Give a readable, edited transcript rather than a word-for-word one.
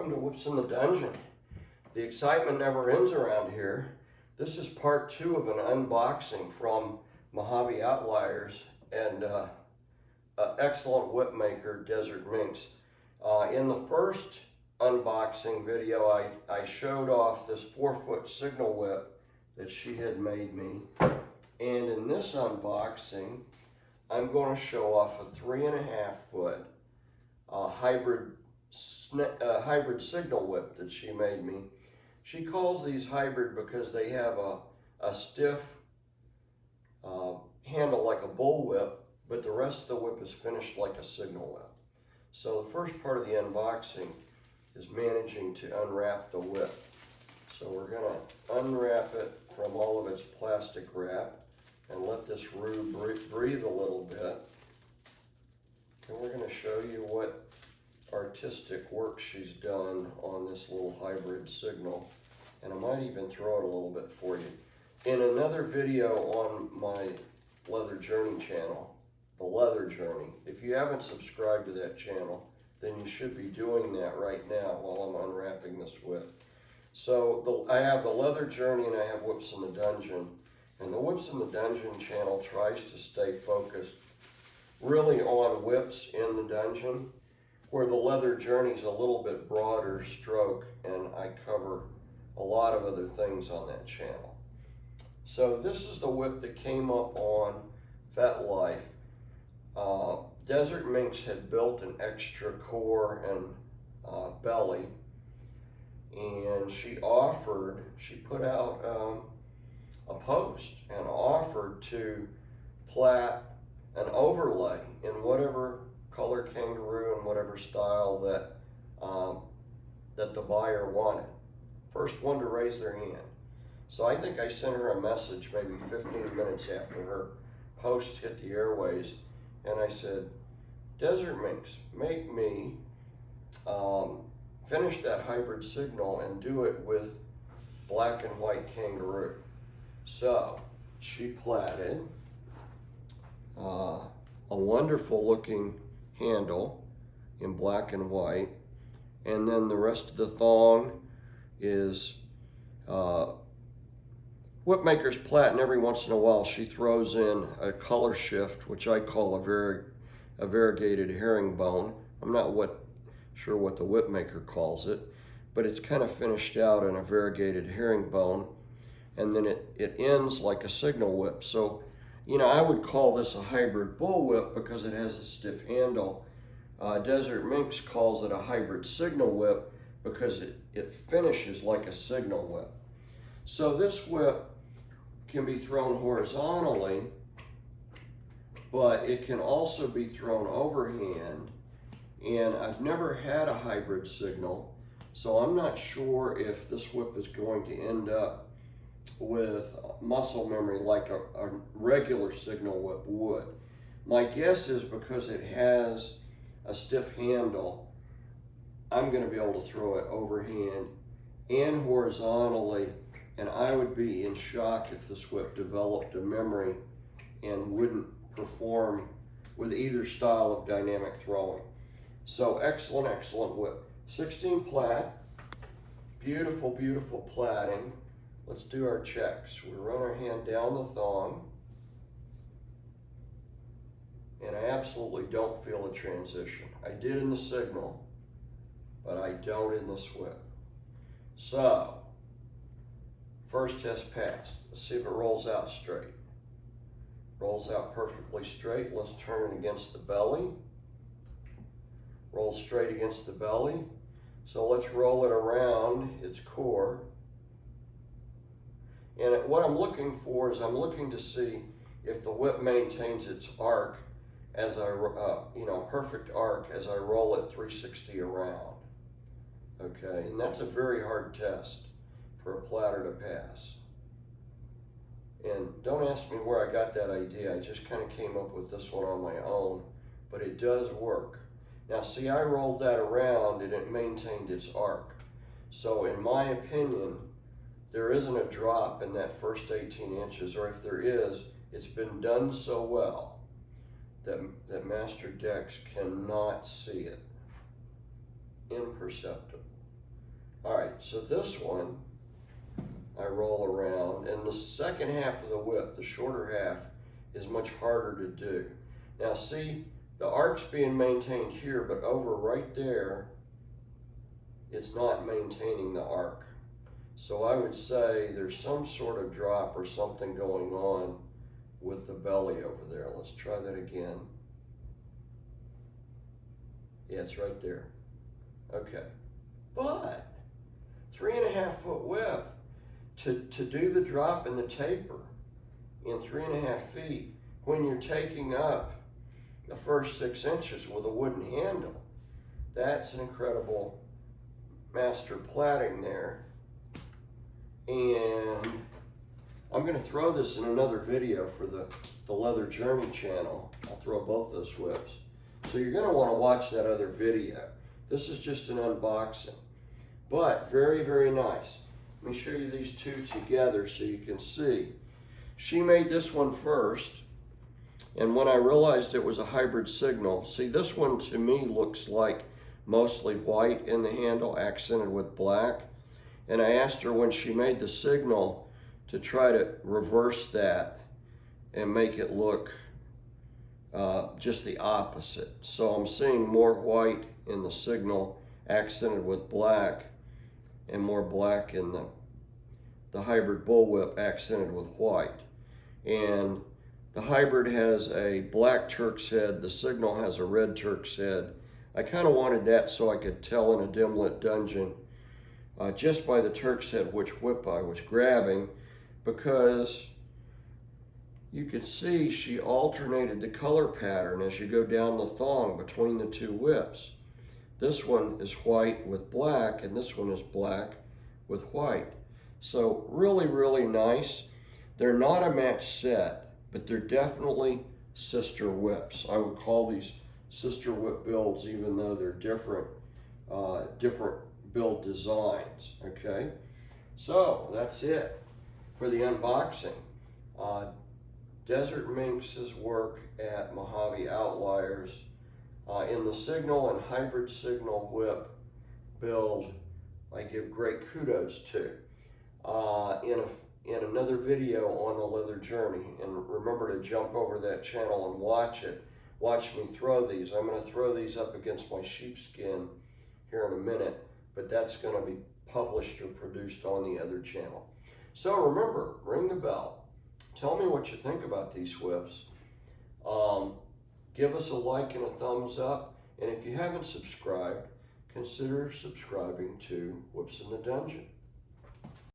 Welcome to Whips in the Dungeon. The excitement never ends around here. This is part 2 of an unboxing from Mojave Outliers and excellent whip maker, Desert Minx. In the first unboxing video, I showed off this 4-foot signal whip that she had made me. And in this unboxing, I'm going to show off a 3.5-foot hybrid signal whip that she made me. She calls these hybrid because they have a stiff handle like a bull whip, but the rest of the whip is finished like a signal whip. So the first part of the unboxing is managing to unwrap the whip. So we're going to unwrap it from all of its plastic wrap and let this roux breathe a little bit. And we're going to show you what artistic work she's done on this little hybrid signal, and I might even throw it a little bit for you. In another video on my Leather Journey channel, The Leather Journey, if you haven't subscribed to that channel, then you should be doing that right now while I'm unwrapping this whip. So I have the Leather Journey and I have Whips in the Dungeon, and the Whips in the Dungeon channel tries to stay focused really on whips in the dungeon, where the Leather Journey is a little bit broader stroke, and I cover a lot of other things on that channel. So this is the whip that came up on FetLife. Desert Minx had built an extra core and belly, and she put out a post and offered to plait an overlay in whatever color kangaroo and whatever style that that the buyer wanted. First one to raise their hand. So I think I sent her a message maybe 15 minutes after her post hit the airways, and I said, Desert Minx, make me finish that hybrid signal and do it with black and white kangaroo. So she plaited a wonderful looking handle in black and white, and then the rest of the thong is whip makers plait, and every once in a while she throws in a color shift, which I call a variegated herringbone. I'm not sure what the whip maker calls it, but it's kind of finished out in a variegated herringbone, and then it ends like a signal whip. So you know, I would call this a hybrid bullwhip because it has a stiff handle. Desert Minx calls it a hybrid signal whip because it finishes like a signal whip. So this whip can be thrown horizontally, but it can also be thrown overhand. And I've never had a hybrid signal, so I'm not sure if this whip is going to end up with muscle memory like a regular signal whip would. My guess is because it has a stiff handle, I'm going to be able to throw it overhand and horizontally, and I would be in shock if this whip developed a memory and wouldn't perform with either style of dynamic throwing. So excellent, excellent whip. 16 plait, beautiful, beautiful plaiting. Let's do our checks. We run our hand down the thong, and I absolutely don't feel a transition. I did in the signal, but I don't in this whip. So, first test passed. Let's see if it rolls out straight. Rolls out perfectly straight. Let's turn it against the belly. Roll straight against the belly. So let's roll it around its core. And what I'm looking for is I'm looking to see if the whip maintains its arc as I, perfect arc as I roll it 360 around. Okay, and that's a very hard test for a platter to pass. And don't ask me where I got that idea. I just kind of came up with this one on my own, but it does work. Now see, I rolled that around and it maintained its arc. So in my opinion, there isn't a drop in that first 18 inches, or if there is, it's been done so well that Master Dex cannot see it. Imperceptible. All right, so this one, I roll around, and the second half of the whip, the shorter half, is much harder to do. Now see, the arc's being maintained here, but over right there, it's not maintaining the arc. So I would say there's some sort of drop or something going on with the belly over there. Let's try that again. Yeah, it's right there. Okay, but 3.5 foot whip, to do the drop and the taper in 3.5 feet, when you're taking up the first 6 inches with a wooden handle, that's an incredible master plaiting there. And I'm going to throw this in another video for the Leather Journey channel. I'll throw both those whips. So you're going to want to watch that other video. This is just an unboxing, but very, very nice. Let me show you these two together so you can see. She made this one first, and when I realized it was a hybrid signal, see, this one to me looks like mostly white in the handle, accented with black. And I asked her when she made the signal to try to reverse that and make it look just the opposite. So I'm seeing more white in the signal accented with black, and more black in the hybrid bullwhip accented with white. And the hybrid has a black Turk's head, the signal has a red Turk's head. I kind of wanted that so I could tell in a dim lit dungeon just by the Turk's head which whip I was grabbing, because you could see she alternated the color pattern as you go down the thong between the two whips. This one is white with black, and this one is black with white. So really, really nice. They're not a match set, but they're definitely sister whips. I would call these sister whip builds, even though they're different build designs, okay? So that's it for the unboxing. Desert Minx's work at Mojave Outliers in the signal and hybrid signal whip build, I give great kudos to. In another video on the Leather Journey, and remember to jump over that channel and watch it. Watch me throw these. I'm going to throw these up against my sheepskin here in a minute, but that's going to be published or produced on the other channel. So remember, ring the bell. Tell me what you think about these whips. Give us a like and a thumbs up. And if you haven't subscribed, consider subscribing to Whips in the Dungeon.